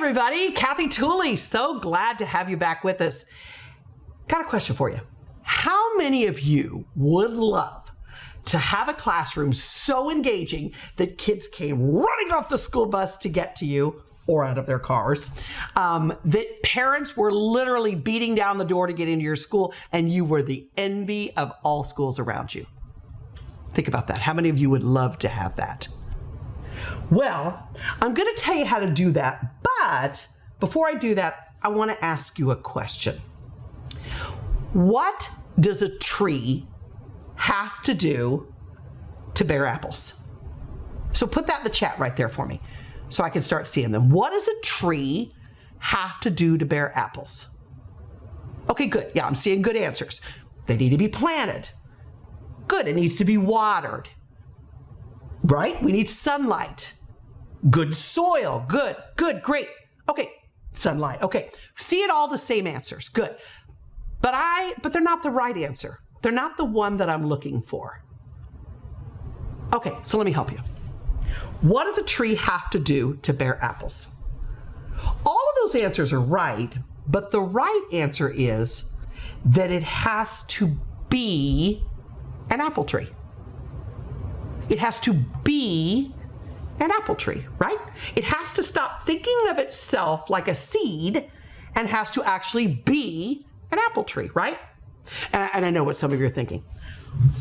everybody. Kathy Tooley. So glad to have you back with us. Got a question for you. How many of you would love to have a classroom so engaging that kids came running off the school bus to get to you or out of their cars, that parents were literally beating down the door to get into your school and you were the envy of all schools around you? Think about that. How many of you would love to have that? Well, I'm going to tell you how to do that, but before I do that, I want to ask you a question. What does a tree have to do to bear apples? So put that in the chat right there for me so I can start seeing them. What does a tree have to do to bear apples? Okay, good. Yeah, I'm seeing good answers. They need to be planted. Good. It needs to be watered. Right? We need sunlight. Good soil. Good, great. Okay, sunlight. Okay, see it all the same answers. Good. But they're not the right answer. They're not the one that I'm looking for. Okay, so let me help you. What does a tree have to do to bear apples? All of those answers are right, but the right answer is that it has to be an apple tree. It has to be an apple tree, right? It has to stop thinking of itself like a seed and has to actually be an apple tree, right? And I know what some of you are thinking.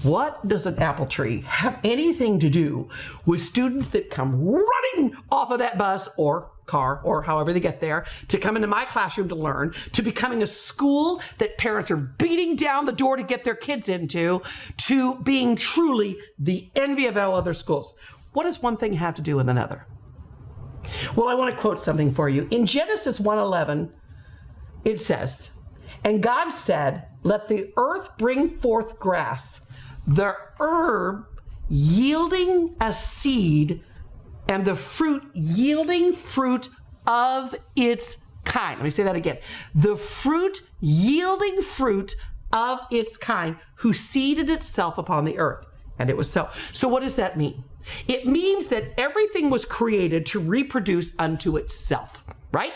What does an apple tree have anything to do with students that come running off of that bus or car or however they get there to come into my classroom to learn, to becoming a school that parents are beating down the door to get their kids into, to being truly the envy of all other schools? What does one thing have to do with another? Well, I want to quote something for you. In Genesis 1:11, it says, "And God said, let the earth bring forth grass, the herb yielding a seed, and the fruit yielding fruit of its kind." Let me say that again. The fruit yielding fruit of its kind, who seeded itself upon the earth. And it was so. So what does that mean? It means that everything was created to reproduce unto itself, right?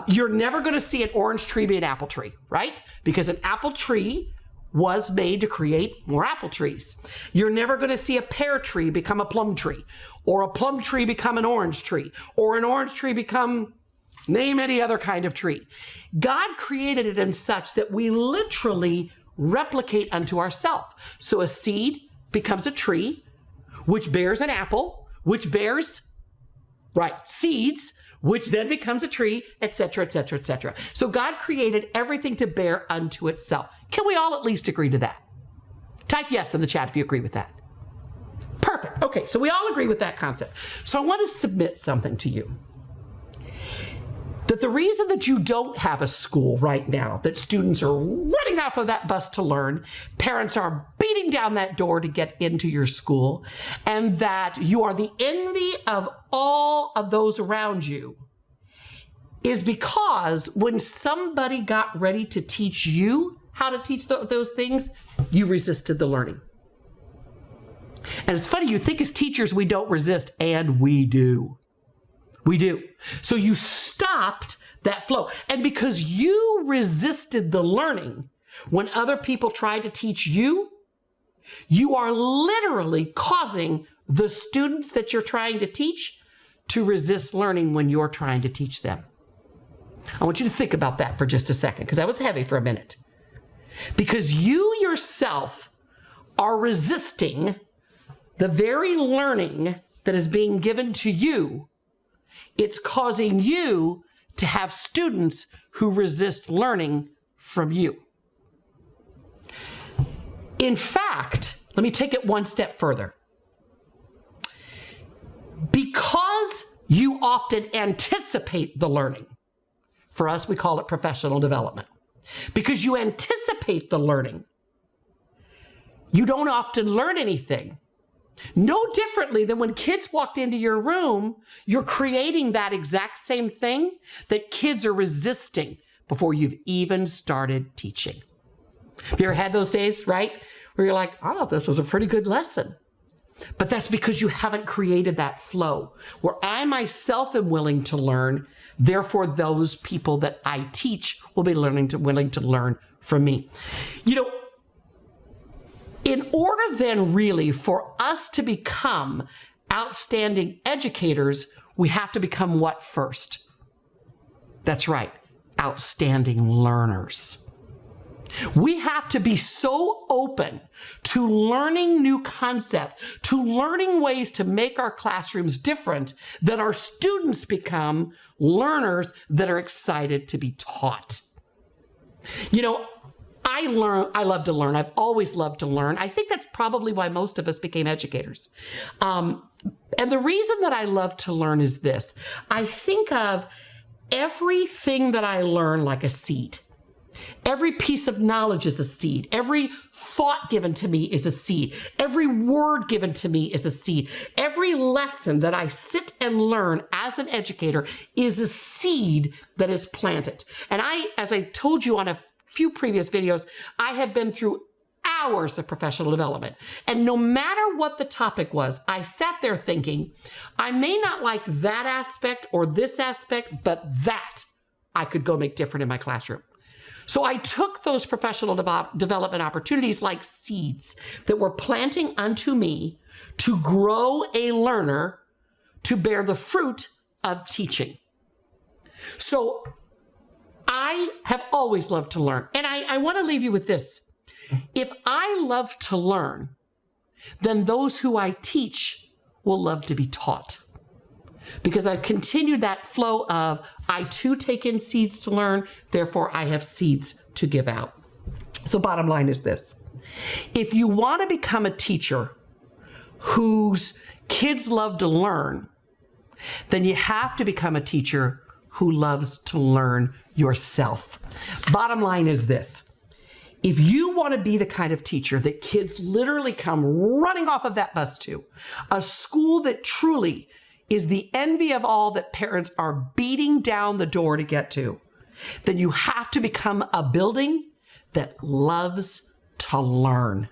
You're never going to see an orange tree be an apple tree, right? Because an apple tree was made to create more apple trees. You're never going to see a pear tree become a plum tree, or a plum tree become an orange tree, or an orange tree become name any other kind of tree. God created it in such that we literally replicate unto ourselves. So a seed becomes a tree, which bears an apple, which bears, seeds, which then becomes a tree, etc., etc., etc. So God created everything to bear unto itself. Can we all at least agree to that? Type yes in the chat if you agree with that. Perfect. Okay, so we all agree with that concept. So I want to submit something to you. That the reason that you don't have a school right now, that students are running off of that bus to learn, parents are beating down that door to get into your school, and that you are the envy of all of those around you, is because when somebody got ready to teach you how to teach those things, you resisted the learning. And it's funny, you think as teachers we don't resist, and we do. We do. So you stopped that flow. And because you resisted the learning when other people tried to teach you, you are literally causing the students that you're trying to teach to resist learning when you're trying to teach them. I want you to think about that for just a second, because that was heavy for a minute. Because you yourself are resisting the very learning that is being given to you. It's causing you to have students who resist learning from you. In fact, let me take it one step further. Because you often anticipate the learning, for us we call it professional development. Because you anticipate the learning, you don't often learn anything. No differently than when kids walked into your room, you're creating that exact same thing that kids are resisting before you've even started teaching. Have you ever had those days, right? Where you're like, I thought this was a pretty good lesson. But that's because you haven't created that flow where I myself am willing to learn. Therefore, those people that I teach will be willing to learn from me. You know, in order then really for us to become outstanding educators, we have to become what first? That's right, outstanding learners. We have to be so open to learning new concepts, to learning ways to make our classrooms different, that our students become learners that are excited to be taught. You know, I love to learn. I've always loved to learn. I think that's probably why most of us became educators. And the reason that I love to learn is this. I think of everything that I learn like a seed. Every piece of knowledge is a seed. Every thought given to me is a seed. Every word given to me is a seed. Every lesson that I sit and learn as an educator is a seed that is planted. And as I told you on a few previous videos, I have been through hours of professional development. And no matter what the topic was, I sat there thinking, I may not like that aspect or this aspect, but that I could go make different in my classroom. So I took those professional development opportunities like seeds that were planting unto me to grow a learner to bear the fruit of teaching. So I have always loved to learn. And I want to leave you with this. If I love to learn, then those who I teach will love to be taught. Because I've continued that flow of, I too take in seeds to learn, therefore I have seeds to give out. So bottom line is this. If you want to become a teacher whose kids love to learn, then you have to become a teacher who loves to learn yourself. Bottom line is this. If you want to be the kind of teacher that kids literally come running off of that bus to, a school that truly is the envy of all that parents are beating down the door to get to, then you have to become a building that loves to learn.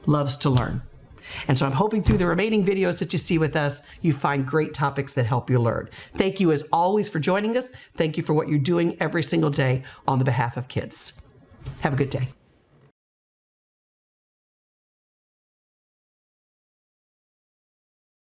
Loves to learn. And so I'm hoping through the remaining videos that you see with us, you find great topics that help you learn. Thank you as always for joining us. Thank you for what you're doing every single day on the behalf of kids. Have a good day.